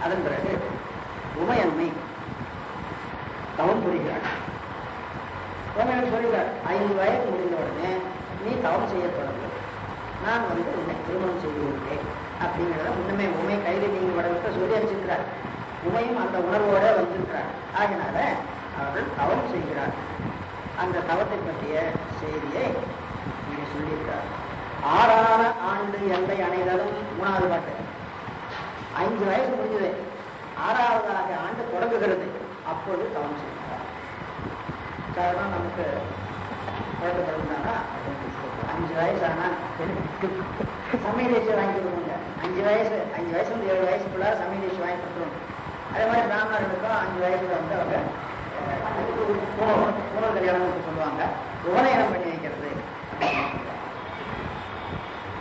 அதன் பிறகு உமையன்மை தவம் புரிகிறாள். உமையன் சொல்கிறார், 5 வயது முடிந்த உடனே நீ தவம் செய்ய தொடங்கு, நான் உன்னை திருமணம் செய்து விட்டேன் அப்படிங்கிறத முன்னமே உமை கைது நீங்க வடவிட்ட சொல்லி அனுப்பிச்சிருக்கிறார். உமையும் அந்த உணர்வோட வந்திருக்கிறார். ஆகினால அவர்கள் தவம் செய்கிறார். அந்த தவத்தை பற்றிய செய்தியை இங்கே சொல்லியிருக்கிறார். 6ஆன ஆண்டு எல்லை அணைதலும் 3வது பாட்டு. 5 வயசு முடிஞ்சது, 6வது ஆண்டு தொடங்குகிறது. அப்பொழுது தவம் செய்கிறார். சாதாரண நமக்கு குழந்தை பிறந்தாங்கன்னா 5 வயசு ஆனா சமையல் டிஷ் வாங்கி கொடுக்கணுங்க. 5 வயசு 7 வயசுக்குள்ள சமையல் டிஷ் வாங்கி கொடுத்துருவோம். அதே மாதிரி பிராமணர்களுக்கும் 5 வயசுல வந்து அவங்க உணவு கல்யாணம் சொல்லுவாங்க, உபநயனம் பண்ணி வைக்கிறது.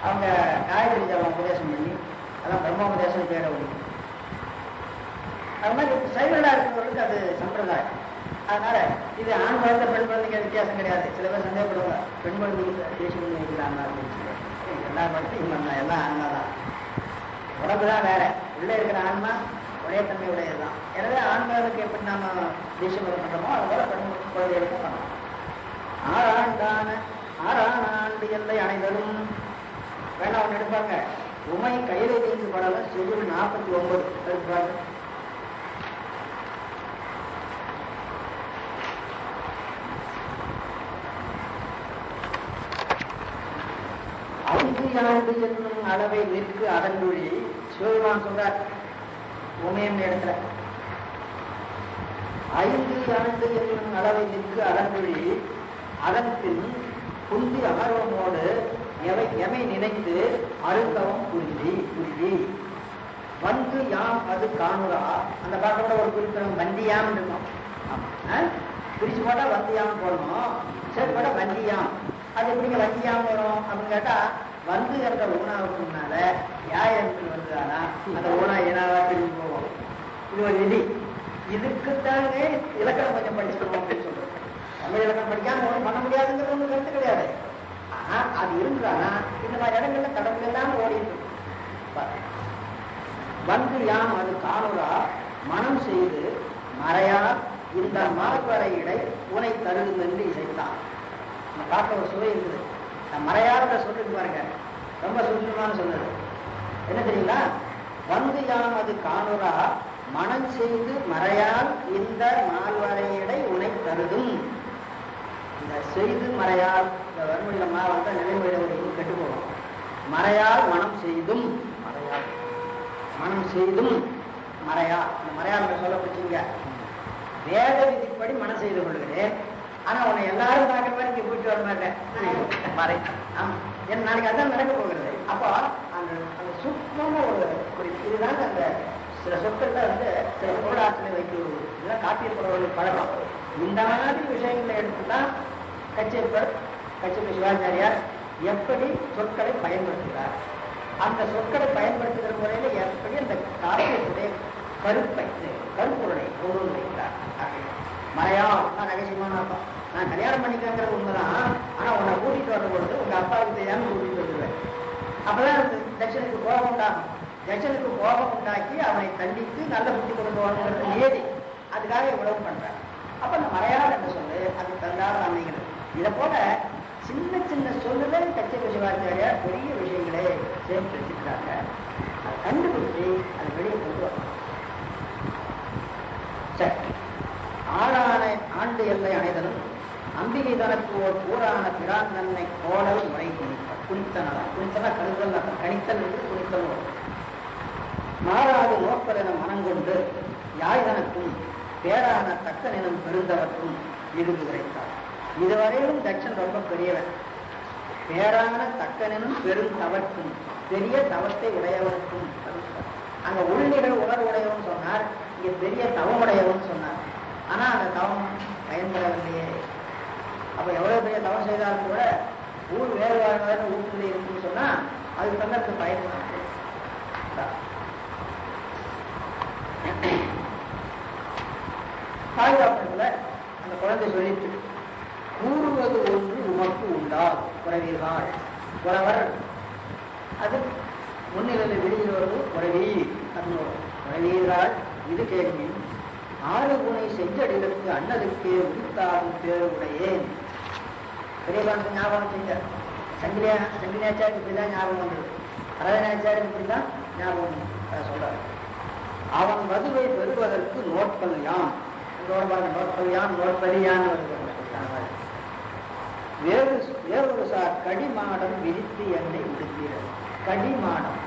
அவங்க காயத்ரி ஜபம் உபதேசம் பண்ணி, அதான் பிரம்மோபதேசம் பேர ஒழிக்கும். அது மாதிரி சைவலா இருக்கிறவர்களுக்கு அது சம்பிரதாயம். அதனால இது ஆண் குழந்தை பெண் குழந்தைங்க வித்தியாசம் கிடையாது. சில பேர் சந்தேகப்படுவாங்க, பெண் குழந்தைக்கு பேசி வைக்கிறாங்க அப்படின்னு சொல்லி. எல்லா குழந்தையும் எல்லாம் ஆன்மா தான், உடம்புதான் வேற, உள்ளே இருக்கிற ஆன்மா ஒரே தன்மை உடையதுதான். எனவே ஆண்களுக்கு எப்படி நாம தேசியம் பண்றோமோ அது போல பெண் குழந்தைகளுக்கும் பண்ணணும். 6ஆம் ஆண்டு எல்லை அனைவரும் வேணா ஒன்று எடுப்பாங்க. உமை கையில நீங்கி படல செவ்வொரு 49 எடுப்பாங்க. ஆண்டு என்னும் அளவை நிற்கு அதன்மொழி சிவபெருமான் சொல்றார் உமையம் இடத்துல. 5 ஆண்டு என்னும் அளவை நிற்கு அதன்மொழி அதன் பின் குந்தி அமர்வமோடு எமை நினைத்து அருந்தவம் புரிதி வந்து யாம் அது காணுரா. அந்த பாட்டோட ஒரு குறிப்பிடம் வந்தியாம் இருக்கும். பிரிச்சு போட்டா வந்தியாம் போடணும், சரி போட்டா வந்தியாம். அது எப்படிங்க வந்தியாம் வரும் அப்படின்னு கேட்டா, வந்து என்ற ஊனாவுக்கு முன்னால யா என்று வந்தானா அந்த ஊனா ஏனாவா திரும்பி போவோம். இது ஒரு விதி. இதுக்குத்தானே இலக்கணம் கொஞ்சம் படிச்சுக்கணும் அப்படின்னு சொல்றோம். தமிழ் இலக்கணம் படிக்காம ஒன்றும் பண்ண முடியாதுங்கிறது ஒன்றும் கருத்து கிடையாது. ஆனா அது இருந்தானா இந்த மாதிரி இடங்கள்ல கடவுள் எல்லாம் ஓடிட்டு வந்து யாம் அது காணுரா மனம் செய்து மறையா இந்த மார்வரையிடை உனை தருது என்று இசைத்தான். நம்ம பார்க்க ஒரு சுவை இருக்குது. மறையாத சொல்லிட்டு பாருங்க, ரொம்ப சுருக்கமான சொல்லுது. என்ன தெரியுங்களா? வந்து யாம் அது காணுரா மனம் செய்து மறையால் இந்த மால்வரையிடை உனை தருதும். இந்த செய்து மறையால் இந்த வறுமையில மாவட்ட நிலைமையில கெட்டு போகும். மறையால் மனம் செய்தும் மறையா. இந்த மறையால் சொல்ல பிடிச்சிங்க, வேத விதிப்படி மனம் செய்து கொள்கிறேன். ஆனா உன்னை எல்லாரும் பார்க்குற மாதிரி இங்க போயிட்டு வர மாட்டேன். நாளைக்கு அதான் நடக்க போகிறது. அப்போ அந்த அந்த சுத்தமான ஒரு இதுதான் அந்த சில சொற்கள்ல வந்து சில பொருளாற்றலை வைக்கிறது. இதெல்லாம் காப்பியப்படுறவர்கள் பழக்கம். இந்த மாதிரி விஷயங்களை எடுத்துதான் கச்சேரி சிவாச்சாரியார் எப்படி சொற்களை பயன்படுத்துகிறார், அந்த சொற்களை பயன்படுத்துகிற முறையில எப்படி அந்த காப்பியத்துடைய கருப்பொருளை கொண்டு வைக்கிறார். மறையா நான் ரகசியமான அர்த்தம். நான் கல்யாணம் பண்ணிக்கிறேங்கிறது உண்மைதான். ஆனா உன்னை கூட்டிட்டு வர பொழுது உங்க அப்பாவுக்கு தெரியாம கூட்டிட்டு வந்துடுவேன். அப்பதான் தட்சனுக்கு கோபம் உண்டாகும். தட்சனுக்கு கோபம் உண்டாக்கி அவனை தண்டித்து நல்ல புத்தி கொண்டு வரணுங்கிறது நியதி. அதுக்காக இவ்வளவு பண்றேன். அப்ப அந்த மறையாத என்று சொல்லு அது தந்தாத அமைகிறது. இதை போல சின்ன சின்ன சொல்லுல கச்சேரி சிவாச்சாரியார் பெரிய விஷயங்களே சேர்த்து வச்சிருக்காங்க. அதை கண்டுபிடிச்சு அதை வெளியே கொண்டு வரணும். சரி, 6ஆன ஆண்டு எல்லை அணைதலும் அம்பிகை தனக்கு ஓர் கூறான பிரான் தன்னை கோடல் முறை குனித்தனதான். குனித்தனா கருதல் கணித்தல் என்று குனித்தல் வரும். மாறாது நோக்கல் என மனங்கொண்டு யாய் தனக்கும் பேரான தக்கனினும் பெருந்தவர்க்கும் இறுதி உரைத்தார். இதுவரையிலும் தட்சன் ரொம்ப பெரியவன். பேரான தக்கனினும் பெருந்தவர்க்கும் பெரிய தவத்தை உடையவனுக்கும். அங்க உள்நிலை உணர்வுடையவன் சொன்னார், இங்க பெரிய தவமுடையவன் சொன்னார். ஆனா அந்த தவம் பயன்படவில்லையே. அப்ப எவ்வளவு பெரிய தவம் செய்தாலும் கூட ஊர் வேறு வாழ்வாக ஊற்றுல இருக்குன்னு சொன்னா அது தந்தற்கு பயன்படாது. பாதுகாப்புல அந்த குழந்தை சொல்லிட்டு கூறுவது ஒன்று உமக்கு உண்டா குறவீர்கள் குறவர். அது முன்னிலையில் வெளியில் வருவது குறவி அப்படின்னு மொழியீரால் இது கேள்வின் ஆறு குணை செஞ்சடிகளுக்கு அண்ணலுக்கே உரித்தாகும் பேருடையேன். பெரியபாண்டு ஞாபகம் செஞ்ச சங்கிலியாச்சாருக்கு இப்படிதான் ஞாபகம் வந்தது, அரவணாச்சாருக்கு இப்படிதான் ஞாபகம் சொல்றாரு. அவன் வதுவை பெறுவதற்கு நோட்பல் யான், நோட்பல் யான் நோட்பலியான்னு வருது. வேறொரு சார் கடிமாடம் விரித்து என்னை உடுக்கிறது. கடிமாடம்,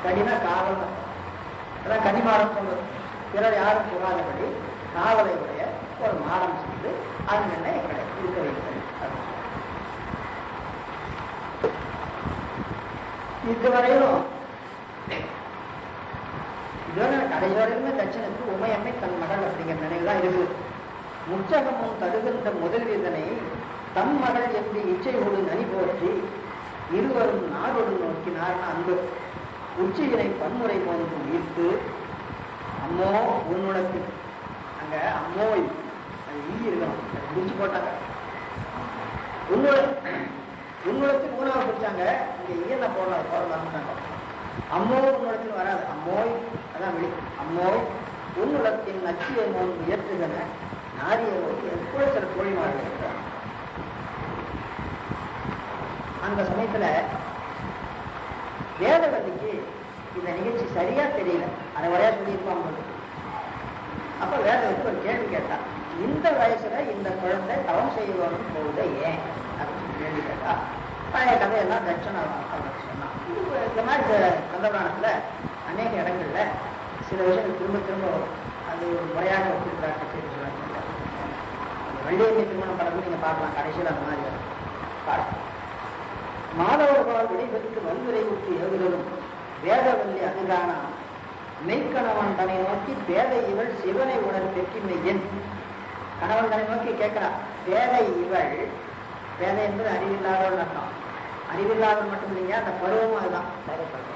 கடினா காவல், அதான் கடிமாடம் சொல்றது. பிறர் யாரும் சொல்லாதபடி காவலை உடைய ஒரு மாடம் செய்து அதன் என்ன எங்களை இருக்க வைத்தது. இதுவரையிலும் கடைசி வரையிலுமே தட்சனுக்கு உமையம்மை தன் மகள் அப்படிங்கிற நினைவுதான் இருக்குது. முச்சகமும் தருகின்ற முதல் இதனை தம் மகள் என்று இச்சையோடு நனி போற்றி இருவரும் நாடோடு நோக்கினார்னு அன்பு உச்சியினை பன்முறை போன்று ஈர்த்து அம்மோ உன்னுடத்தில், அங்க அம்மோ அது ஈ இருக்கணும், அது முடிச்சு போட்டாங்க. உன்னுடத்தில் ஊனாவை பிடிச்சாங்க, இங்க ஈயனை போடலாம்ட்டாங்க. அம்மோ உன்னுடத்தில் வராது, அம்மோய் அதான் விழி. அம்மோய் உன்னுடத்தின் நச்சியை மோன் உயர்த்துகன நாரியவோடு எப்போ சில தோழிமார்கள் இருக்கிறார். அந்த சமயத்துல வேதவதிக்கு இந்த நிகழ்ச்சி சரியா தெரியல, அதை வரையா சொல்லியிருப்பாங்க. அப்ப வேதவதி ஒரு கேள்வி கேட்டா, இந்த வயசுல இந்த குழந்தை தவம் செய்யணும் போகுது ஏன் அப்படின்னு கேள்வி கேட்டா, பழைய கதையெல்லாம் தட்சணா சொன்னான். இந்த மாதிரி கந்தபுராணத்துல அநேக இடங்கள்ல சில விஷயங்கள் திரும்ப திரும்ப அது ஒரு முறையாக வச்சிருக்கிறாங்க. வள்ளியம்மை திருமணம் படமும் நீங்க பார்க்கலாம், கடைசியில் அந்த மாதிரி பாடம். மாதவர்களால் விடைபெற்று வன்முறை விட்டு ஏவுகிறதும் வேதவல்லி அதுகானா மெய்க்கணவன் தன்னை நோக்கி பேதை இவள் சிவனை உணர் பெற்றிமை என். கணவன் தன்னை நோக்கி கேட்கிறான், பேதை இவள், பேதை என்பது அறிவில்லாதவள் அர்த்தம். அறிவில்லாதவள் மட்டும் இல்லைங்க, அந்த பருவமும் அதுதான்.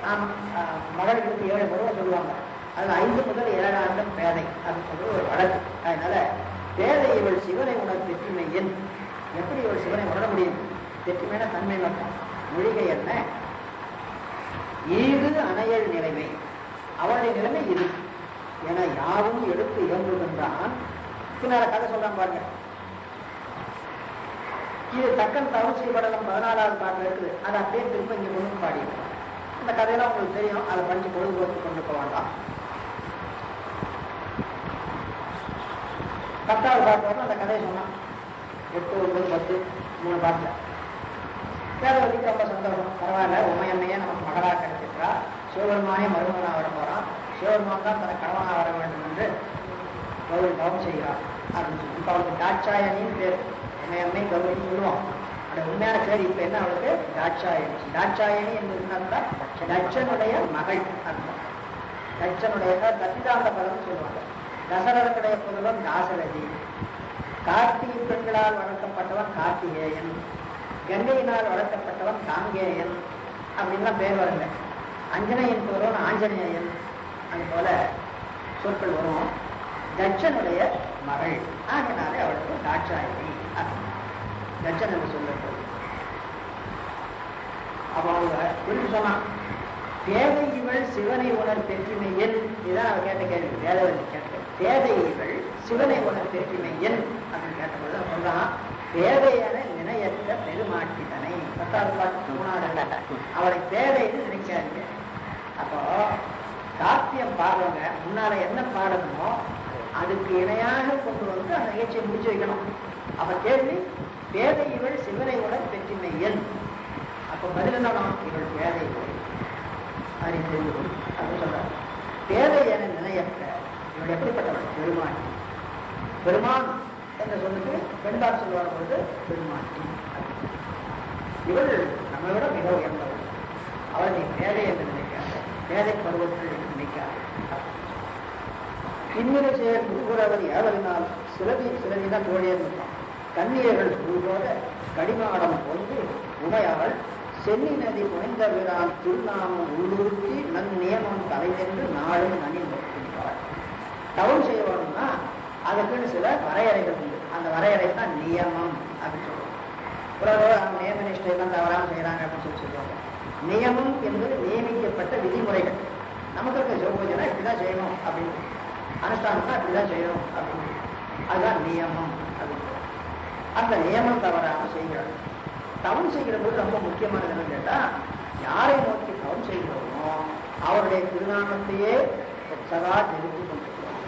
ஆமா, மகளுக்கு 7 பருவம் சொல்லுவாங்க, அதுல 5 முதல் 7 ஆண்டு பேதை அப்படின்னு சொல்லி ஒரு வழக்கு. அதனால பேதை இவள் சிவனை உணர் பெற்றிமை என், எப்படி இவள் சிவனை உணர முடியும்? பெற்றிமையான தன்மை மட்டும். மொழிகை என்ன? ஈது அணையல் நிலைமை, அவளுடைய நிலைமை இது என யாரும் எடுத்து இயம்புகின்றான். பின்னால கதை சொல்றான் பாருங்க. இது தக்கன் தவம் செய்யப்படலாம் 14வது பாட்டில் இருக்குது. அதை அப்படியே திரும்ப இங்க கொண்டு பாடியிருக்கோம். இந்த கதையெல்லாம் உங்களுக்கு தெரியும், அதை படிச்சு பொழுதுபோக்கு கொண்டு போக வேண்டாம். 10வது பாட்டு வரணும் அந்த கதையை சொன்னான். 8, 9, 10 3 பாட்டுல வேதவதிக்கு ரொம்ப சந்தோஷம். பரவாயில்ல, உமையம்மையே நமக்கு மகளாக கிடைச்சிருக்கிறா, சிவபெருமானே மருமகனா வர போறான், சிவபெருமான் தான் தனக்கு கணவனா வர வேண்டும் என்று கௌரி தவம் செய்கிறார் அப்படின்னு சொல்லி. இப்ப அவளுக்கு தாட்சாயணின்னு பேர். உமையம்மை கௌரின்னு சொல்லுவோம். அந்த உண்மையான பேர் இப்ப என்ன அவளுக்கு? தாட்சாயணி. தாட்சாயணி என்பது தட்சனுடைய மகள் அர்த்தம். தட்சனுடைய தத்திதாந்த பதம் சொல்லுவாங்க. தசரதனுடைய புதல்வன் தாசரதி. கார்த்திகை பெண்களால் வளர்க்கப்பட்டவன் கார்த்திகேயன், கங்கையினால் வளர்க்கப்பட்டவன் காங்கேயன் அப்படின்லாம் பேர் வரல. அஞ்சனையின் புதல்வன் ஆஞ்சநேயன், அது போல சொற்கள் வரும். தட்சனுடைய மகள் ஆகினாலே அவளுக்கு தாட்சாயணி தட்சன் என்று சொல்லப்படுது. அப்ப அவங்க புரிஞ்சு சொன்னான், பேதை இவள் சிவனை உணர் பெற்றிமை என். இதுதான் அவள் கேட்ட கேள்வி. வேதவதி கேட்ட பேதை இவள் சிவனை உணர் பெற்றிமை என் அப்படின்னு கேட்டபோது சொல்றான், பேதையான நினையற்ற பெருமாட்டிதனை. 10வது பாட்டு 3வது அவளை பேதைன்னு நினைக்காதீங்க. அப்போ காப்பியம் பாடுறவங்க முன்னால என்ன பாடணுமோ அதுக்கு இணையாக கொண்டு வந்து அந்த நிகழ்ச்சியை முடிச்சு வைக்கணும். அப்ப கேள்வி, பேதை இவள் சிவனை உணர் பெற்றிமை என். அப்ப பதில் என்ன? இவள் பேதை அறிந்து அப்படின்னு சொல்றாரு. பேதை என நினையற்ற இவள் எப்படிப்பட்டவள்? பெருமாட்டி. பெருமான் என்று சொல்லிட்டு பெண்பார் சொல்லுவார் பொழுது பெருமாட்டி. இவள் நம்மை விட மிக உயர்ந்தவள். அவள் நீ பேதை என்று நினைக்காத, பேதை பருவத்தில் என்று நினைக்காத. இன்னொரு செயல் குருகுரவர் ஏவலினால் சிலதிதான் தோழியர் இருப்பான். கண்ணியர்கள் குருகோட கடிமாடம் கொண்டு உமையவள் சென்னி நதி புனைந்த விரான் திருநாமம் உள்ளூர்த்தி நன் நியமம் தலைவென்று நாளும் நனி நோக்கின்றாள். தவம் செய்யணும்னா அதுக்குன்னு சில வரையறைகள் உண்டு. அந்த வரையறை தான் நியமம் அப்படின்னு சொல்லுவாங்க. பிறகு அவங்க நியம நிஷ்டையெல்லாம் தவறாமல் செய்யறாங்க அப்படின்னு சொல்லுவாங்க. நியமம் என்பது நியமிக்கப்பட்ட விதிமுறைகள். நமக்கு இருக்க சிவபூஜனை இப்படிதான் செய்யணும் அப்படின்னு. அனுஷ்டானம்னா இப்படிதான் செய்யணும் அப்படின்னு. அதுதான் நியமம் அப்படின்னு. அந்த நியமம் தவறாம செய்கிறார். தவம் செய்கிற போது ரொம்ப முக்கியமானது என்னன்னு கேட்டா, யாரை நோக்கி தவம் செய்கிறோமோ அவருடைய திருநாமத்தையே சதா ஜெபித்து கொண்டிருக்கிறோம்.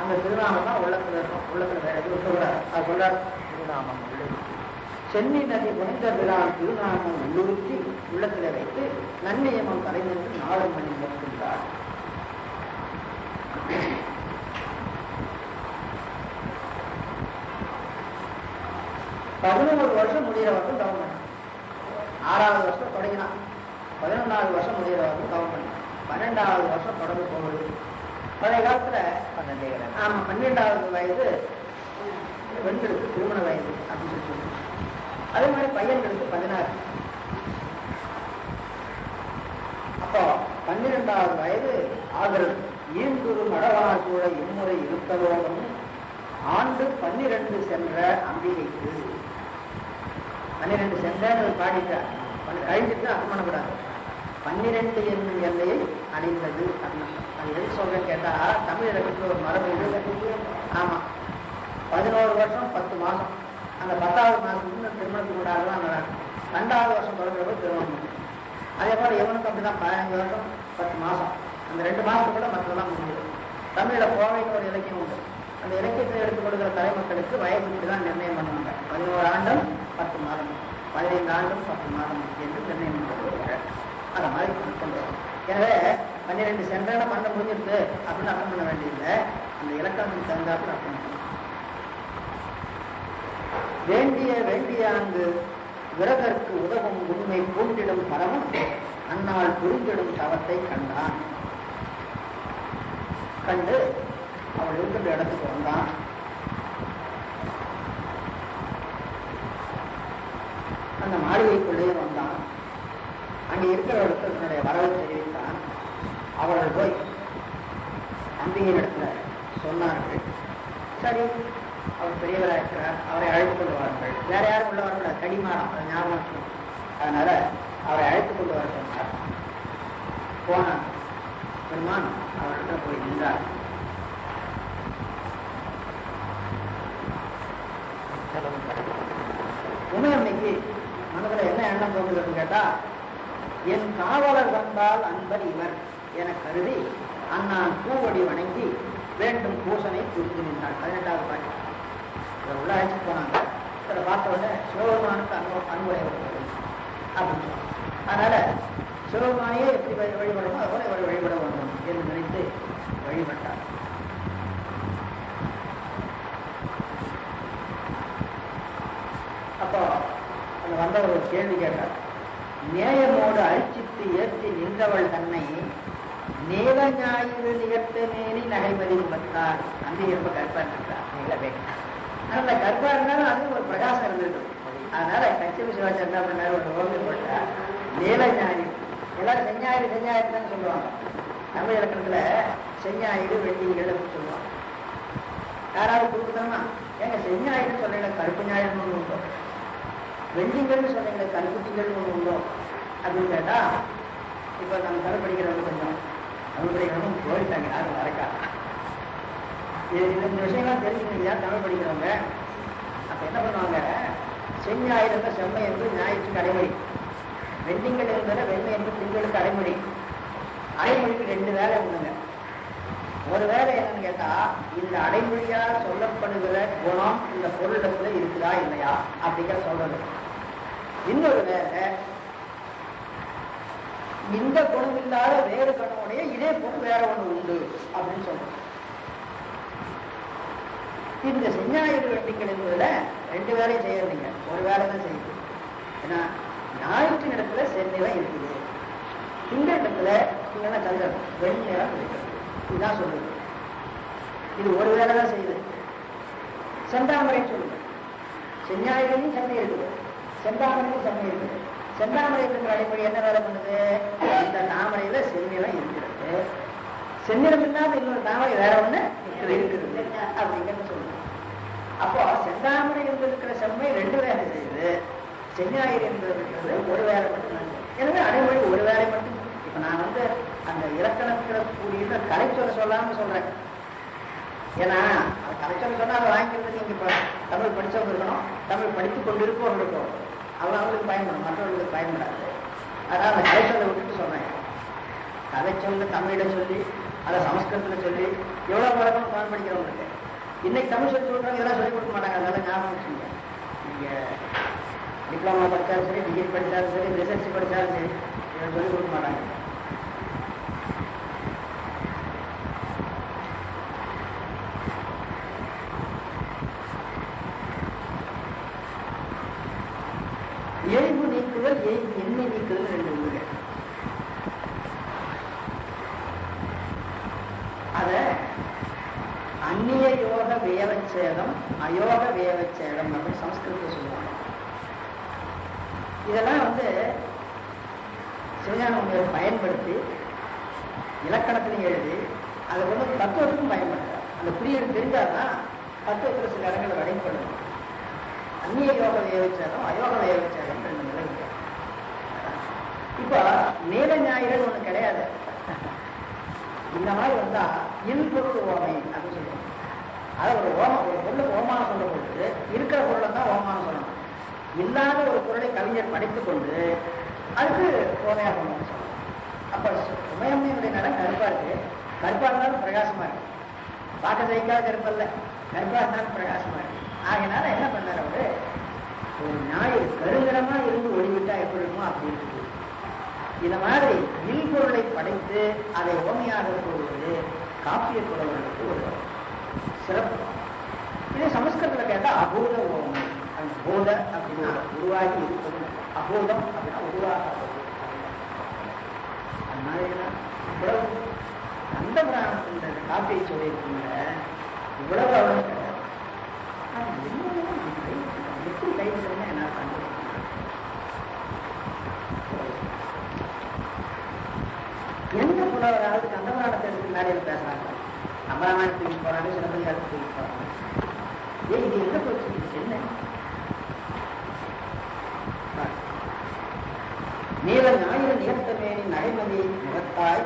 அந்த திருநாமம் தான் உள்ளத்துல இருக்கும். உள்ளத்துல வேற எதுவும் இருக்கக்கூடாது. அது சொல்றார், திருநாமம் உள்ளது. சென்னி நதி புனித விழான் திருநாமம் உள்ளுறுத்தி உள்ளத்துல வைத்து நன்னியமம் தலைநின்று 4 மணி நிற்கின்றார். பதினோரு வருஷம் முடிகிற வரைக்கும் தவம் பண்ண. 6வது வருஷம் தொடங்கினான். 11வது வருஷம் முடிகிற வரைக்கும் தவம் பண்ண. 12வது வருஷம் தொடர்ந்து போகுது. பழைய காலத்துல 12வது வயது பெண்களுக்கு திருமண வயது அப்படின்னு சொல்லி, அதே மாதிரி பையன்களுக்கு 16. அப்போ 12வது வயது ஆகிறது. ஈந்துரு மடவாசூழ இம்முறை இருத்தலோகம் ஆண்டு 12 சென்ற அம்பிகைக்கு. 12 சென்ற பாடிட்டார். கழிஞ்சிட்டு அர்த்தம் பண்ணக்கூடாது. 12 என்னும் எல்லையை அடைந்தது. அது எது சொல்றேன்னு கேட்டா, தமிழ் இலக்கத்துல ஒரு மரபு இது. ஆமா, 11 வருஷம் 10 மாசம். அந்த 10வது மாசத்துக்கு திருமணத்துக்கு உண்டாகலாம் நடக்கும். 2வது வருஷம் தொடங்குற திருமணம். அதே போல இவனுக்கு அப்படிதான் 15 வருஷம் 10 மாசம். அந்த 2 மாசத்துக்கு கூட மற்றெல்லாம் முடிஞ்சது. தமிழ்ல கோவைக்கு ஒரு இலக்கியம் உண்டு. அந்த இலக்கியத்தில் எடுத்துக் கொடுக்கிற தலைமக்களுக்கு வயது தான் நிர்ணயம் பண்ணுவாங்க. 11 ஆண்டும் 10 மாதம், 15 ஆண்டும் 10 மாதம் என்று நிர்ணயம் பண்ணுவாங்க. அந்த மாதிரி கொண்டு வரும். எனவே 12 சென்றான பண்ண முடிஞ்சிருக்கு அப்படின்னு அர்த்தம் பண்ண வேண்டியதில்லை. அந்த இலக்கணத்துக்கு தகுந்தாப்புல அர்த்தம் பண்ணணும். வேண்டிய அங்கு விரதற்கு உதவும் உண்மை பூண்டிடும் பரவும் அந்நாள் புரிந்திடும் சவத்தை கண்டான். கண்டு அவள் இருக்கின்ற இடத்துக்கு வந்தான். அந்த மாளிகைக்குள்ளேயே வந்தான். அங்கே இருக்கிற இடத்துல தன்னுடைய வரவை தெரிவித்தான். அவர்கள் போய் அம்பிகையின் இடத்துல சொன்னார்கள். சரி, அவர் பெரியவராக இருக்கிறார், அவரை அழைத்துக் கொண்டு வாருங்கள். வேற யாரும் உள்ள வரக்கூடாது, கடிமாறம், அதை ஞாபகம். அதனால அவரை அழைத்துக் கொண்டு வர சொன்னார். போனான். பெருமான் அவர்கிட்ட போய் நின்றார். உமையம்மைக்கு மனதுல என்ன எண்ணம் தோன்றுகிறதுன்னு கேட்டா, என் காவலர் வந்தால் அன்பர் இவர் என கருதி அண்ணான் பூவடி வணங்கி வேண்டும் பூசனை குறித்து நின்றாள். 18வது பாட்டு. இதை உள்ள அழைச்சு போனாங்க. இதை பார்த்த உடனே சிவபெருமானுக்கு அன்புரை அப்படின்னு சொன்னாங்க. அதனால சிவபெருமானையே எப்படி வழிபடணும் அதுபோல இவர் வழிபட வேண்டும் என்று நினைத்து வழிபட்டார். அப்போ அந்த வந்தவர் ஒரு கேள்வி கேட்டார். நேயமோடு அழிச்சித்து ஏற்றி நின்றவள் தன்னை நேர ஞாயிறு நிகழ்த்த மேலி நகைமதி பத்தார். அந்த ரொம்ப கற்பா இருக்கிறார். அந்த கற்பா இருந்தாலும் அது ஒரு பிரகாசம் இருந்தது. அதனால கட்சி சிவாச்சாரம் என்ன பண்ணாரு, ஒரு ஓகே போட்டார். நேர ஞாயிறு எல்லாரும் செஞ்ஞாயிறு தான் சொல்லுவாங்க. தமிழ் இலக்கணத்துல செஞ்ஞாயிறு வெள்ளிகள் அப்படின்னு சொல்லுவாங்க. யாராவது கொடுக்கணுமா? ஏங்க செஞ்ஞாயிறு சொல்றீங்க, கருப்பு ஞாயிறுன்னு ஒன்று உண்டோ, வெள்ளிங்கள்னு சொல்றீங்க, கருப்புட்டிகள்னு ஒன்று உண்டோ அப்படின்னு கேட்டா, இப்போ நம்ம தமிழ் படிக்கிறவங்க கொஞ்சம் தமிழ் படிக்கிறவங்க போயிட்டாங்க, யாரும் வரக்கா. இந்த விஷயம்லாம் தெரிஞ்சுக்கீங்க தமிழ் படிக்கிறவங்க. அப்ப என்ன பண்ணுவாங்க, செஞ்ஞாயிறு இருந்த செம்மை என்று ஞாயிற்றுக்கு அடைமொழி, வெள்ளிங்கள் இருந்தத வெண்மை என்று திங்களுக்கு அடைமொழி. அடைமொழிக்கு 2 வேலை உண்டுங்க. ஒரு வேலை என்னன்னு கேட்டா, இந்த அடைமொழியால் சொல்லப்படுகிற குணம் இந்த பொருளிடத்துல இருக்குதா இல்லையா அப்படிங்கிற சொல்றது. இன்னொரு வேலை, இந்த குணம் இல்லாத வேறு கணவுடைய இதே பொருள் வேற ஒண்ணு உண்டு அப்படின்னு சொல்றது. இந்த செஞ்ஞாயிறு வெட்டிங்கள் என்பதுல 2 வேலையும் செய்யறீங்க, ஒரு வேலை தான் செய்யுது. ஏன்னா ஞாயிற்று இடத்துல செந்நிறம் இருக்குது, இந்த இடத்துல இல்லைன்னா சந்திரன் வெண்ணிறம் இருக்கிறது. இதுதான் சொல்லுது. இது ஒரு வேலை தான் செய்யுது. செந்தாமரை சொல்லுது. செஞ்ஞாயிரையும் சென்னை இருக்குது, செந்தாமரையும் சென்னை இருக்குது. செந்தாமரை இருக்கிற அடிப்படை என்ன வேலை பண்ணுது, இந்த தாமரையில செந்நிறம் இருக்கிறது, செந்நிறம் இல்லாத இன்னொரு தாமரை வேற ஒண்ணு இருக்குது அப்படிங்கிறது சொல்லுது. அப்போ செந்தாமரை இருக்கிற செம்மை 2 வேலை செய்யுது, செஞ்ஞாயிறு என்பது ஒரு வேலை மட்டும். எனவே அடைமொழி ஒரு வேலை மட்டும். இப்ப நான் அந்த இலக்கணத்தில் கூடிய கலைச்சொல்ல சொல்லாமல் சொல்றேன். ஏன்னா அது கலைச்சொல்ல சொன்னா அதை வாங்கிக்கிறதுக்கு இங்க இப்போ தமிழ் படிச்சவங்க இருக்கணும், தமிழ் படித்து கொண்டு இருப்பவங்க இருக்கும், அவங்களுக்கு பயன்படும், மற்றவர்களுக்கு பயன்படாது. அதனால அந்த கலைச்சொல்லை விட்டுட்டு சொன்னேன். கலைச்சொல்ல தமிழை சொல்லி அதை சமஸ்கிருதத்தில் சொல்லி எவ்வளோ பழக்கம் தமிழ் படிக்கிறவங்களுக்கு இன்னைக்கு தமிழ் சொல்லி சொல்றாங்க, இதெல்லாம் சொல்லிக் கொடுக்க மாட்டாங்க. அதனால ஞாபகம் வச்சுங்க, நீங்க டிப்ளமா படித்தாலும் சரி, டிகிரி படித்தாலும் சரி, ரிசர்ச் படித்தாலும் சரி, இதை சொல்லிக் கொடுக்க மாட்டாங்க. எய்வு நீக்குதல், எய்வு எண்ணி நீக்குதல் ரெண்டு ஊரு. அத அந்நிய யோக வியவச்சேதம், அயோக வியவச்சேதம் அப்படின்னு சமஸ்கிருதத்தை சொல்லுவாங்க. இதெல்லாம் சிவஞானம் பயன்படுத்தி இலக்கணத்திலையும் எழுதி அதை தத்துவத்துக்கும் பயன்படுத்துறார். அந்த குறியீடு தெரிஞ்சாதான் தத்துவத்தில் சில இடங்களை வழிபடணும். அந்நிய யோக வியவச்சேதம், அயோக வியவச்சேதம் ரெண்டு நிலை. இப்ப நீல ஞாயிறு ஒண்ணு கிடையாது. இந்த மாதிரி வந்தா இன்பொருள் ஓமை அப்படின்னு சொல்லுவாங்க. அதாவது ஒரு பொருளுக்கு ஓமானம் சொல்லும் பொழுது இருக்கிற பொருளை தான் ஓமானம் சொல்லணும். இல்லாத ஒரு பொருளை கவிஞர் படித்துக் கொண்டு அதுக்கு ஓமையா சொல்லணும். அப்ப உமையம்மையுடைய நடம் கருப்பா இருக்கு, கருப்பா இருந்தாலும் பிரகாசமா இருக்கு. பார்க்க ஜெயிக்காத கருப்பல்ல, கருப்பா இருந்தாலும் பிரகாசமா இருக்கு. ஆகினால என்ன பண்ணார் அவரு, ஒரு ஞாயிறு கருங்கரமா இருந்து ஒளிவிட்டா எப்படி இருக்குமோ அப்படி இருக்குது. இந்த மாதிரி இல்பொருளை படைத்து அதை ஓமையாக கூறுவது காப்பிய புலவர்களுக்கு ஒரு சிறப்பு. இதே சமஸ்கிருதத்தில் கேட்டா அபூத ஓமை. அந்த பூத அப்படின்னா உருவாகி இருப்பது, அபூதம் அப்படின்னா உருவாக. அது மாதிரிதான் இவ்வளவு கந்த புராணத்தின் காப்பியை சொல்லியிருக்கீங்க, இவ்வளவு அவ்வளவு கிடையாது. எப்படி கைதுன்னா என்ன பண்ணுறது? எந்த புலவராவது கந்தபுராணத்திற்கு மேடையில் பேசுறாங்க, அமராமாயணத்துக்கு போறாங்க, சிலப்பதிகாரத்துக்கு போறாங்க. ஏன் இது எங்க போச்சு? என்ன நீல ஞாயிறு நிகழ்த்தமேனி நடைமதி முகத்தாய்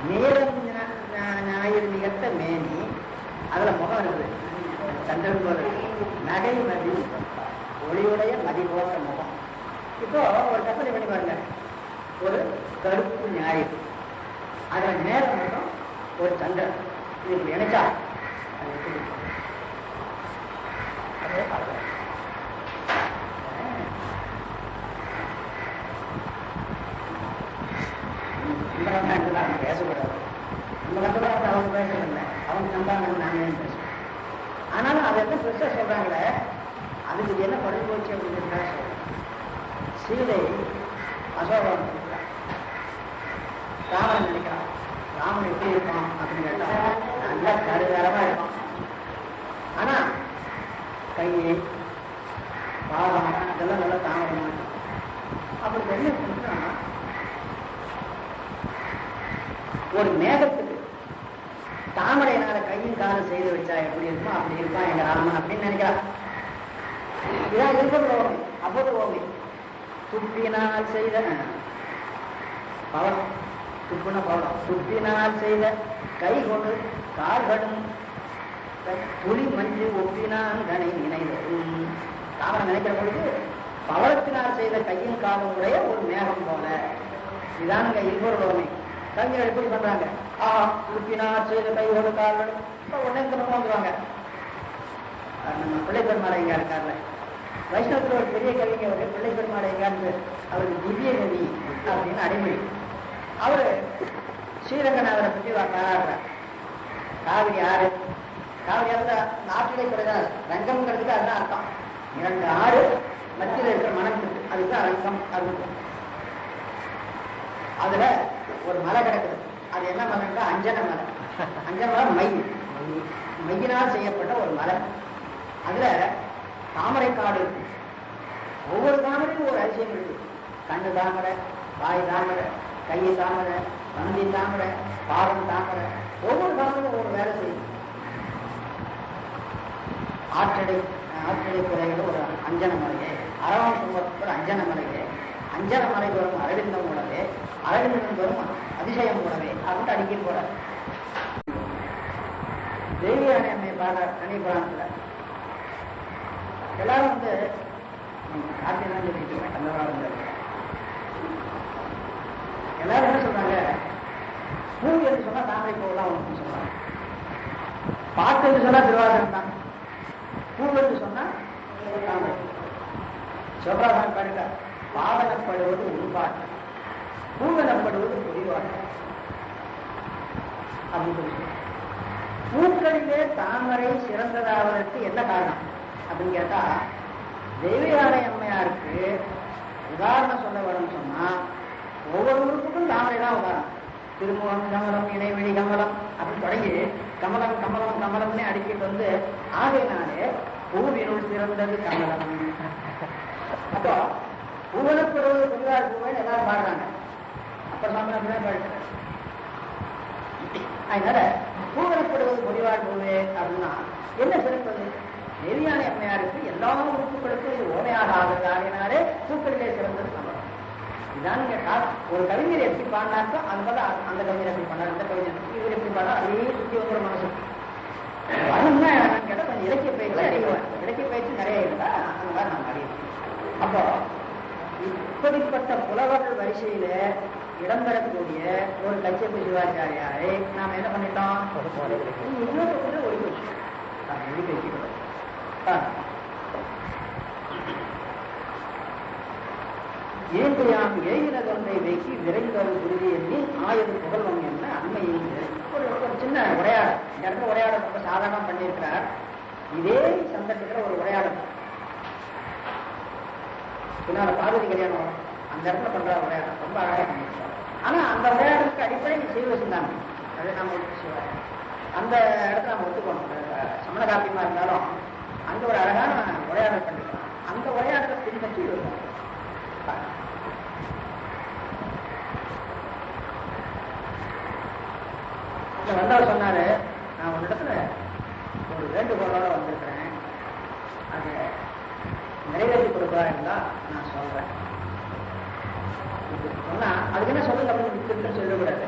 நீலம் ஞாயிறு நிகழ்த்த மேனி, அதுல முகம் இருக்குது, சந்திரன் போல நடைமதி ஒளியுடைய மதி போட்ட முகம். இப்போ ஒரு கற்பனை பண்ணி பாருங்க, ஒரு கருப்பு ஞாயிறு, அதுல நேரம் மட்டும் ஒரு சந்திரன், இதுக்கு நினைச்சா அது எப்படி அதே பார்க்கலாம். பேசக்கூடாது, நம்ம கட்டுப்பாடு அவங்க பேசுறதில்லை, அவங்க நம்பாங்க, நாங்க ஏன் பேசுறோம். ஆனாலும் அதை என்ன பெருசா சொல்றாங்களே, அதுக்கு என்ன படுத்து போச்சு அப்படின்னு சீதை அசோகன் ராமன் நினைக்கிறான். ராமன் எப்படி இருப்பான் அப்படின்னு கேட்டா நல்லா கருகரமா இருப்பான். ஆனா கையை பாதம் இதெல்லாம் நல்லா தாமரை. அப்படி என்ன சொல்றா, ஒரு மேகத்துக்கு தாமரையினால கையும் காலம் செய்து வச்சா எப்படி இருக்கும் அப்படி இருப்பான் எங்க ராமன் அப்படின்னு நினைக்கிறான். இதான் இருக்கிற ஓமை, அபூத ஓமை. துப்பினால் செய்த பவளம், துப்புன பவளம், துப்பினால் செய்த கை கொண்டு கால்களும் புலி மஞ்சு ஒப்பினான் கனை நினைவும். தாமரை நினைக்கிற பொழுது பவளத்தினால் செய்த கையும் காலும் உடைய ஒரு மேகம் போல. இதானுங்க இன்னொரு ஓமை. கவிஞர் எப்படி பண்றாங்க, துப்பினால் செய்த கையோடு கால்களும் உடனே வந்துருவாங்க. நம்ம பிள்ளை பெருமாள் எங்க இருக்காருல, வைஷ்ணவத்தில் ஒரு பெரிய கவிஞர் பிள்ளை பெருமாள் எங்கான்னு அவருக்கு திவ்ய கவி அப்படின்னு அடைமொழி. அவரு ஸ்ரீரங்கநாதரை பற்றி பாராடுறார். காவிரி ஆறு, காவிரி ஆறு நாட்டிலே கிடையாது, ரங்கம்ங்கிறதுக்கு அதுதான் அர்த்தம். 2 ஆறு மத்தியில் இருக்கிற மனம், அதுதான் ரங்கம். அது அதுல ஒரு மலை கிடக்குது, அது என்ன மலைன்னா அஞ்சன மலை. அஞ்சன மலை மையினால் செய்யப்பட்ட ஒரு மலை. அதுல தாமரை காடு இருக்கு. ஒவ்வொரு தாமரையும் ஒரு அதிசயம் இருக்கு. கண்ணு தாமரை, வாய் தாமரை, கை தாமரை, பந்தி தாமரை, பாதம் தாமரை. ஒவ்வொரு தாமரையும் ஒவ்வொரு வேலை செய்யும். ஆற்றடை குறைகள் ஒரு அஞ்சன மலையே, அரவான் சுமத்துக்கு ஒரு அஞ்சன மலையே, அஞ்சன மலை தோறும் அரவிந்தம் கூடவே, அரவிந்தம் தோறும் அதிசயம் கூடவே அப்படின்னு அடிக்க போறார். தேவியான அம்மை பாடுறார் தனிபுராணத்துல. எல்லாரும் வந்து காட்டிலாம் சொல்லிட்டு கந்தவா இருந்தாரு. எல்லாரும் என்ன சொல்றாங்க, பூ என்று சொன்னா தாமரை பூவெல்லாம் ஒன்று சொல்றாங்க, பாட்டு என்று சொன்னா திருவாசகம் தான், பூ என்று சொன்னா தாமரை. சிவபிரகாசன் பாடுங்க, பாடலப்படுவது உள்பாட்டு, பூவெனப்படுவது பொறிவாட்டு அப்படின்னு சொல்லி. பூக்களிலே தாமரை சிறந்ததாவதற்கு என்ன காரணம் அப்படின்னு கேட்டா, தெய்வயானை அம்மையாருக்கு உதாரணம் சொல்ல வேணும்னு சொன்னா ஒவ்வொரு உறுப்புக்கும் தாமரை தான் உதாரணம். திருமுகம் கமலம், இணைவெளி கமலம் அப்படின்னு தொடங்கி கமலம் கமலம் கமலம்னே அடிக்கிட்டு வந்து ஆகையினாலே பூவினுள் சிறந்தது கமலம். அப்போ பூவனப்படுவது புதிதார் பூவைன்னு எல்லாரும் பாடுறாங்க. அப்ப சாமி பாடுறாங்க. அதனால பூவனப்படுவது பொறிவாழ் பூவே அப்படின்னா என்ன சிறப்பது? தேவியான அம்மையாருக்கு எல்லா உறுப்புகளுக்கும் இது ஓமையாக ஆகுதாகினாலே பூக்களிலே சிறந்தது கமலம். இதான் நீங்க ஒரு கவிஞர் எப்படி பாடினாக்கோ அது போல அந்த கவிஞர் எப்படி பண்ணார், இந்த கவிஞர் இவர் எப்படி பாடா அதே சுற்றி வந்துடும் மனசு. அதுன்னா நான் கேட்டால் கொஞ்சம் இலக்கிய பயிற்சி அறிவுவேன். இலக்கிய பயிற்சி நிறைய இருந்தா அந்த மாதிரி நான் அறிவேன். அப்போ இப்படிப்பட்ட புலவர்கள் வரிசையில இடம்பெறக்கூடிய ஒரு கச்சேரி சிவாச்சாரியாரை நாம் என்ன பண்ணிட்டோம், இன்னொரு ஒளி வச்சு ஒளி வச்சுக்கிறோம். ஏந்தையாம் ஏகினதொன்றை வைக்கி விரைந்தொரு குருதி எண்ணி ஆயுத புகழ்வம் என்ன அண்மையை ஒரு சின்ன உரையாடல். இந்த இடத்துல உரையாடல் ரொம்ப சாதாரணம் பண்ணியிருக்கிறார். இதே சந்தர்ப்பத்தில் ஒரு உரையாடல் பின்னால பார்வதி கல்யாணம் அந்த இடத்துல பண்ற உரையாடல் ரொம்ப அழகாக பண்ணியிருக்காரு. ஆனா அந்த உரையாடலுக்கு அடிப்படை செய்வ சிந்தாந்தம் அது நம்ம அந்த இடத்துல நம்ம ஒத்துக்கணும். சமண காப்பியமா இருந்தாலும் அங்க ஒரு அழகான உரையாடல் பண்ணிருக்கோம். அந்த உரையாடலை பின்பற்றி இருக்கும். வந்தவர் சொன்னாரு, நான் ஒரு இடத்துல ஒரு வேண்டுகோளோட வந்திருக்கிறேன், அதை நிறைவேற்றி கொடுப்பாருங்களா நான் சொல்றேன் சொன்னா அதுக்கு என்ன சொல்லுங்க அப்படின்னு சொல்லக்கூடாது.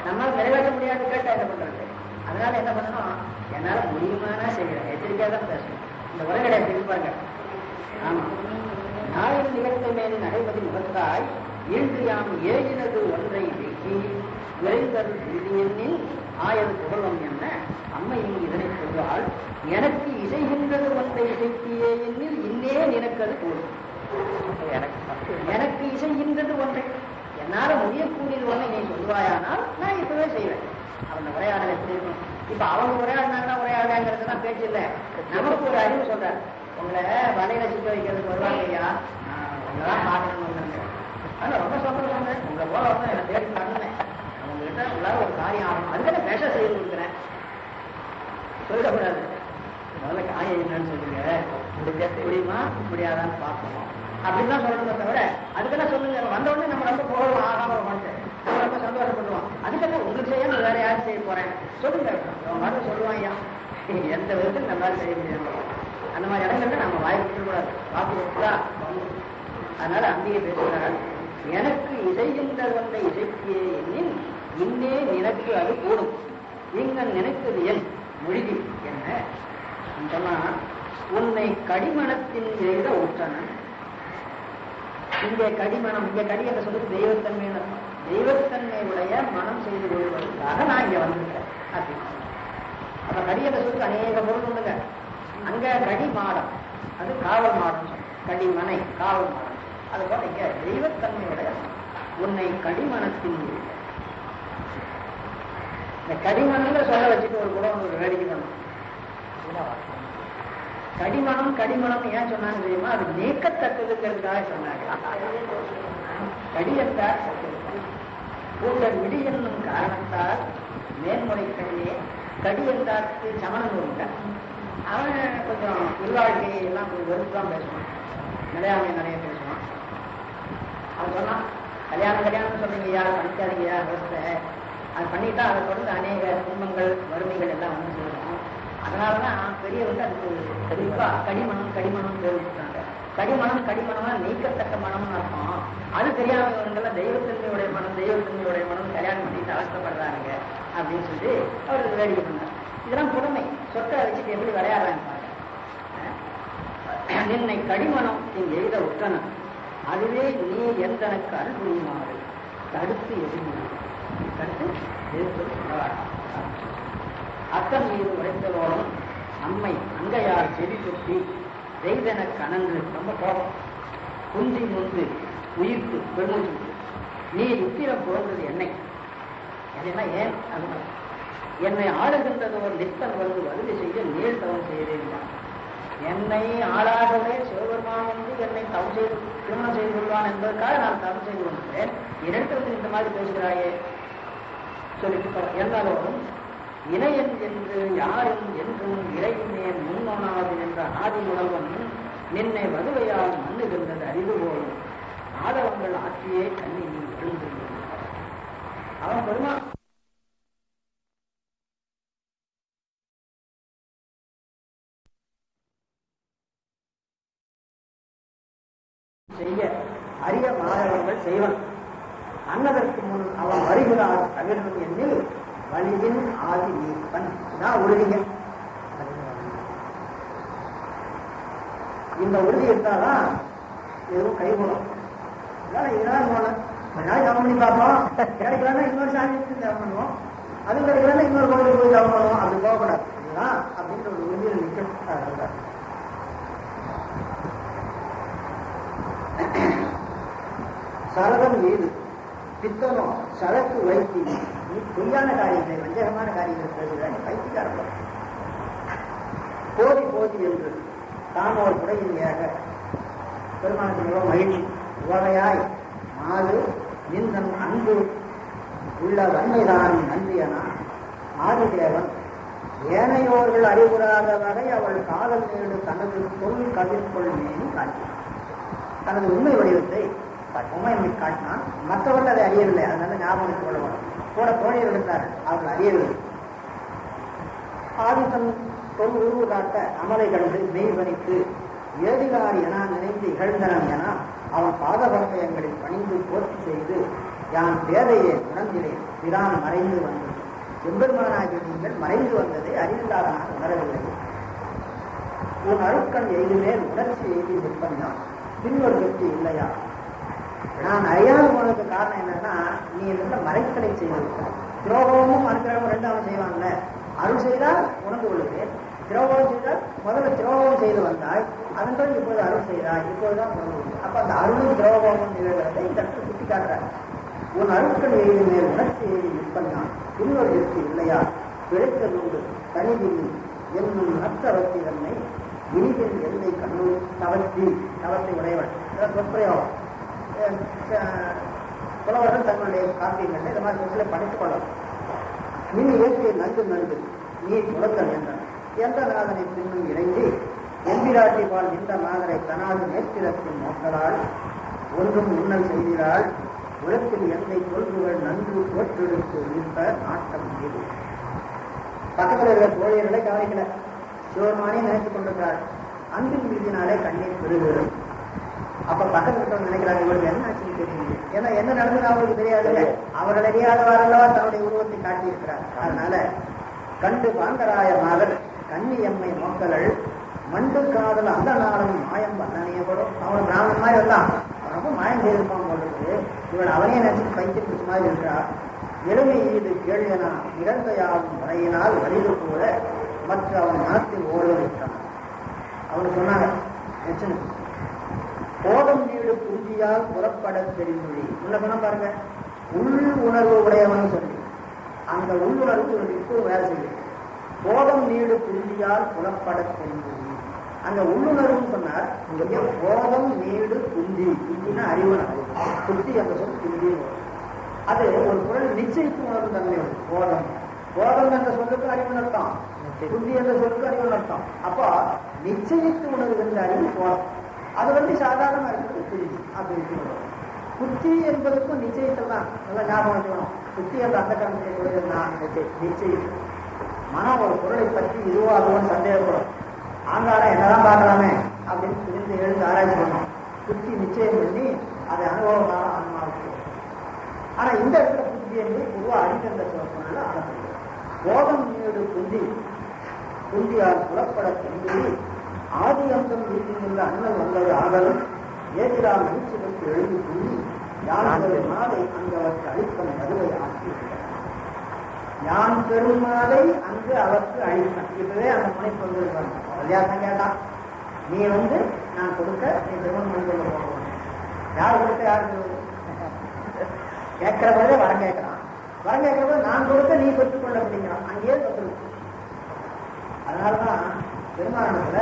நம்மளால நிறைவேற்ற முடியாது கேட்டா என்ன பண்றது? அதனால என்ன பண்ணணும், என்னால முடியுமானா செய்கிறேன், எச்சரிக்கையா தான் பேசணும். இந்த உரைகளை திருப்பாங்க. ஆமா, நாளின் நிகழ்த்த மேலே நடைபதி முகத்தாய் ஈன்றியாம் ஏகினது ஒன்றை வெக்கி விரைந்தது எண்ணில் ஆயது புகழும் என்ன அம்மையும் இதனை சொல்வாள். எனக்கு இசைகின்றது ஒன்றை இசைக்கியே எண்ணில் இன்னே நினைக்கது கூடும். எனக்கு இசைகின்றது ஒன்றை என்னால முடியக்கூடியது ஒன்றை நீ சொல்வாயானால் நான் இப்பவே செய்வேன். அவங்க உரையாடல் எப்படி இருக்கும்? இப்ப அவங்க உரையாடினாங்கன்னா உரையாடாங்கிறதுதான் பேச்சு இல்லை. நமக்கு ஒரு அறிவு சொல்றாரு, உங்களை வலையில சிக்க வைக்கிறதுக்கு வருவாங்க ஐயா, உங்களெல்லாம் பார்க்கணும்னு. ஆனா ரொம்ப சந்தோஷம், உங்களை போல வந்து என்னை தேடி பண்ணுனேன், உங்ககிட்ட உங்களால ஒரு காரியம் ஆகணும், அதுக்கான பேச செய்து கொடுக்குறேன். சொல்லக்கூடாது, முதல்ல காரியம் என்னன்னு சொல்லுங்க, முடியுமா முடியாதான்னு பார்க்கணும் அப்படின்னு தான் சொல்லணுமே தவிர அதுக்கெல்லாம் சொல்லுங்க வந்த உடனே நம்ம ரொம்ப போகலாம் ஆகாம ஒரு மனுஷன் நம்ம ரொம்ப சந்தோஷப்படுவோம். அதுக்கெல்லாம் உங்களுக்கு செய்ய வேற யாரும் செய்ய போறேன் சொல்லுங்க மருந்து சொல்லுவான் ஐயா, எந்த விதத்தில் நம்மளால செய்ய முடியாது. அந்த மாதிரி இடங்கள்ல நம்ம வாய்ப்பு கூடாது, வாக்கு கொடுத்தா. அதனால அங்கேயே பேசுகிறார், எனக்கு இசைகின்ற ஒன்றை இசைக்கியே எண்ணின் இன்னே நினைக்கு அது கூடும், நீங்கள் நினைப்பது என் மொழிதி என்ன சொன்னா, உன்னை கடிமணத்தின் எழுத ஊற்றனன். இங்கே கடிமணம், இங்கே கடி என்ற சொல்லுக்கு தெய்வத்தன்மை, தெய்வத்தன்மையுடைய மனம் செய்து கொள்வதற்காக நான் இங்க வந்திருக்கிறேன் அப்படின்னு. அப்ப கடி என்ற சொல்லுக்கு அநேக பொருள் உண்டுங்க. அங்க கடி மாடம், அது காவல் மாடம், கடிமனை காவல் மாடம். அது போல இங்க தெய்வத்தன்மையுடைய உன்னை கடிமணத்தின் இந்த கடிமணம்ல சொல்ல வச்சுட்டு ஒரு கூட ஒரு வேடிக்கை பண்ணணும். கடிமணம் கடிமணம் ஏன் சொன்னாங்க தெரியுமா? அது நீக்கத்தக்கதுங்கிறதுக்காக சொன்னாங்க. கடியத்தார் கூட்டல் விடி என்னும் காரணத்தால் மேன்முறை கடியே கடி என்றாருக்கு சமணம் உண்டு. அவன் கொஞ்சம் இல்வாழ்க்கை எல்லாம் கொஞ்சம் வெறுப்புதான் பேசுவான், நிலையாமை நிறைய பேசுவான். அவன் சொன்னான், கல்யாணம் சொல்றீங்க யார் பண்ணிக்காதீங்க யார் விவசாய அது பண்ணிட்டா அதை தொடர்ந்து அநேக துன்பங்கள் வறுமைகள் எல்லாம் வந்து சேரும். அதனாலதான் பெரிய வந்து அதுக்கு கண்டிப்பா கடிமணம் தெரிவிச்சுட்டாங்க. கடிமணமா நீக்கத்தக்க மனம்னு அர்த்தம். அது தெரியாதவங்கெல்லாம் தெய்வத்தன்மையுடைய மனம் கல்யாணம் பண்ணிட்டு அவசரப்படுறாங்க அப்படின்னு சொல்லி அவருக்கு வேடிக்கை பண்ணார். இதெல்லாம் புதுமை. சொற்களை வச்சுட்டு எப்படி விளையாடுறாங்க பாருங்க. நின்னை கடிமணம் இங்கு எய்த உற்றனம் அதுவே நீ எந்தனக்கு அன்புமாறு தடுத்து எதிர்த்து அத்தன் மீது உரைத்ததோடும் அம்மை அங்கையார் செடி தொட்டி செய்தன கணன்று ரொம்ப கோபம் குஞ்சி முந்து உயிர்ப்பு பெருமூச்சு நீ உத்திரம் போன்றது என்னை அதெல்லாம் ஏன் அது என்னை ஆளுகின்றது ஒரு நித்தன் வந்து வலுவை செய்ய நீள் தவம் செய்தேன். என்னை ஆளாகவே சிவபெருமான் வந்து என்னை தவம் செய்து திருமணம் செய்து கொள்வான் என்பதற்காக நான் தவம் செய்து கொண்டேன். இரண்டு இந்த மாதிரி பேசுகிறாயே சொல்லிட்டு எல்லாரும் இணையன் என்று யாரும் என்றும் இறையினேன் முன்னோனாது என்ற ஆதி உலகம் நின்னை வலுவையால் மண்ணுகின்றது அறிவு போலும் ஆதவங்கள் ஆற்றியே கண்ணி நீ எழுந்துள்ளது. அவன் பெருமான் செய்ய அரிய மாதவர்கள் செய்வன் அன்னதற்கு முன் அவன் வருகிறார் தவிர்க்கும் எண்ணில் வலியின் ஆதி நீப்பன் தான் உறுதிங்க. இந்த உறுதி இருந்தாதான் எதுவும் கைகூடும். இதெல்லாம் போனோம் கொஞ்ச நாள் ஜபம் பண்ணி பார்ப்போம், கிடைக்கலன்னா இன்னொரு சாமிக்கு ஜபம் பண்ணுவோம், அது கிடைக்கலன்னா இன்னொரு கோயிலுக்கு போய் ஜபம் பண்ணுவோம். அப்படி போகக்கூடாது. இதுதான் அப்படின்ற ஒரு உறுதியில் நிற்க. சரதம் வீடு பித்தனோ சரக்கு வைத்தி நீ பொய்யான காரியங்களை வஞ்சகமான காரியங்களை பேசுகிறாய் பைத்தியக்காரர்கள். போதி என்று தான் ஒரு குறையில் ஏக பெருமானத்தினோ மகிழ்ச்சி உவகையாய் மாது நிந்தன் அன்பு உள்ள வன்மைதான் நன்றியனா ஆதிதேவன் ஏனையோர்கள் அறிவுறாத வரை அவள் காதல் நேடு தனது பொருள் கதிர்கொள்மேனி காட்டினான். தனது உண்மை வடிவத்தை உண்மை காட்டினான். மற்றவர்கள் அதை அறியவில்லை. அதனால ஞாபகம் கொள்ளப்படும். கூட தோழியர் இருந்தார்கள், அவர்கள் அறியவில்லை. ஆதித்தன் தொல் உருவு காட்ட அமலை கண்டு மெய் பணித்து ஏதிகாரி என நினைத்து இகழ்ந்தனன் என அவன் பாதபங்கயங்களில் பணிந்து போற்றி செய்து யான் பேதையை உணர்ந்தினேன் பிரான் மறைந்து வந்தது. எம்பெருமானாகிய நீங்கள் மறைந்து வந்ததை அறிவில்லாத நான் உணரவில்லை. உன் அருட்கண் எய்துமேல் உணர்ச்சி எய்தி நிற்பந்தான் பின்வரு வெற்றி இல்லையா? நான் அறியாத போனதுக்கு காரணம் என்னன்னா நீ இருந்த மறைத்தலை செய்திருக்காய். துரோகமும் அனுகிரகமும் ரெண்டு அவன் செய்வான்ல. அருள் செய்தால் உணர்ந்து கொள்ளுவேன், துரோகம் செய்தால் முதல்ல துரோகம் செய்து வந்தாய், அதன் பிறகு இப்போது அருள் செய்தாய், இப்போதுதான் உணர்ந்து கொள்ளும். அப்ப அந்த அருளும் துரோகமும் நிகழ்கிறதை இந்த இடத்துல சுட்டி காட்டுறாங்க. உன் அருட்கள் எழுதி மேல் உணர்ச்சி எழுதி நிற்பந்தான் பின்வரு வெற்றி இல்லையா? பிழைத்தல் உண்டு தனிதில் என்னும் நத்தவத்தி தன்னை இனிதில் எல்லை கண்ணூர் தவத்தை உடையவன் சொற்பிரயோகம். புலவர்கள் தங்களுடைய காப்பியங்கள் இந்த மாதிரி சொற்களை படித்துக் கொள்ளலாம். நீ இயற்கை நன்கு நீ துளத்தல் என்றான். எந்த நாதனை பின்னும் இறங்கி எம்பிராட்டி பால் இந்த நாதனை தனாது நேர்த்திரத்தின் நோக்கலால் ஒன்றும் உன்னல் செய்கிறாள். உலகத்தில் எந்தை கொள்புகள் நன்கு தோற்றெடுத்து இருந்த நாட்டம் மீது பக்கத்தில் இருக்கிற தோழியர்களை கவனிக்கல. சிவருமானே நினைத்துக் கொண்டிருக்கிறாள். அன்பின் மீதினாலே கண்ணீர் பெறுகிறது. அப்ப பக்கத்தில் இருக்கிறவங்க நினைக்கிறாங்க இவருக்கு என்ன ஆச்சுன்னு கேட்குறீங்க. ஏன்னா என்ன நடந்தது அவங்களுக்கு தெரியாது. அவர்கள் அறியாதவாறல்லவா தன்னுடைய உருவத்தை காட்டியிருக்கிறார். அதனால கண்டு பாண்டராய மாதர் கன்னி எம்மை மோக்கலள் மண்டு காதல் அந்த நாளும் மாயம் பண்ணனையப்படும். அவன் பிராமணன் மாதிரி வந்தான், ரொம்ப மாயம் செய்திருப்பான் போன்றது. இவன் அவனே நினைச்சு பைத்தியம் பிடிச்ச மாதிரி இருக்கிறார். எளிமை ஈடு கேள்வியனா நிகழ்ந்தையாகும் முறையினால் வலிது கூட மற்ற அவன் மனத்தில் ஓடுவதற்கான். அவனு சொன்னாங்க போதம் நீடு புரிஞ்சியால் புறப்பட தெரிமொழி. உள்ள சொன்ன பாருங்க, உள் உணர்வு உடையவன் சொல்லி அந்த உள்ளுணர்வு இப்போ வேலை செய்யும். போதம் நீடு புரிஞ்சியால் புறப்பட தெரிமொழி. அந்த உள்ளுணர்வுன்னு சொன்னார். இங்க போதம் நீடு புந்தி, புந்தினா அறிவுணர்வு, புத்தி அந்த சொல் புந்தி. அது ஒரு குரல் நிச்சயிப்பு உணர்வு தன்மை. போதம் என்ற சொல்லுக்கு அறிவுணர்த்தம், புத்தி என்ற சொல்லுக்கு அறிவுணர்த்தம். அப்போ நிச்சயித்து உணர்கின்ற அறிவு போதம். அது சாதாரணமா இருக்கிறது புரிஞ்சு அப்படி. புத்தி என்பதற்கும் நிச்சயத்தில் தான் நல்லா ஞாபகம் வச்சுக்கணும். புத்தி என்ற அந்த கருத்தை நிச்சயம். மனம் ஒரு பொருளை பற்றி இதுவோ அதுவும் சந்தேகப்படும். ஆங்காரம் என்னதான் பார்க்கலாமே, அப்படின்னு புரிந்து எழுந்து ஆராய்ச்சி பண்ணோம். புத்தி நிச்சயம் பண்ணி அதை அனுபவமாக ஆன்மாவுக்கு. ஆனா இந்த இடத்துல புத்தி என்பது பொதுவாக அடிக்கின்ற சிறப்புனால ஆரம்பிக்கிறது. போதம் நீடு குந்தியால் புலப்பட திரும்பி ஆதி அம்சம் வீட்டில் அண்ணல் வந்தது ஆகலும் ஏதிரால் மூச்சுகளுக்கு எழுதி கூறி யான் மாதை அங்கு அவருக்கு அளிப்பன் கருவை ஆக்கியிருக்கிறார். யான் பெரும் மாதை அங்கு அவருக்கு அளிப்பன். இப்பவே அந்த முனைப்பு வந்திருக்காங்க. விளையாட்டம் கேட்டான், நீ நான் கொடுக்க நீ திருமணம் பண்ணி கொண்டு போகணும். யார் கொடுக்க யாருக்கு கேட்கிற போதே வரம் கேட்கிறான். வரம் கேட்கிற போது நான் கொடுக்க நீ பெற்றுக்கொள்ள அப்படிங்கிறான். அங்கேயே பெற்றுருக்கு. அதனாலதான் பெருமானத்துல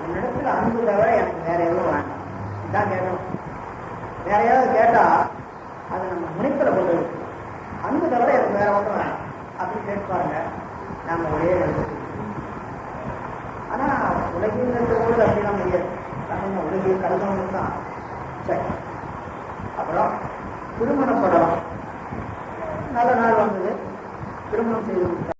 உன்னிடத்துல அன்பு தவிர எனக்கு வேற எதுவும் வேண்டாம், இதான் கேட்கணும். வேற ஏதாவது கேட்டா அது நம்ம முனைப்புல கொண்டு இருக்கு. அன்பு தவிர எனக்கு வேற ஒன்றும் வேண்டாம் அப்படின்னு கேட்பாருங்க. நாம ஒரே ஆனா உலகின்றதோடு அப்படிலாம் முடியாது. நம்ம உலகில் கடந்தவங்க தான். சரி, அப்புறம் திருமணப்படலாம். நல்ல நாள் வந்தது, திருமணம் செய்து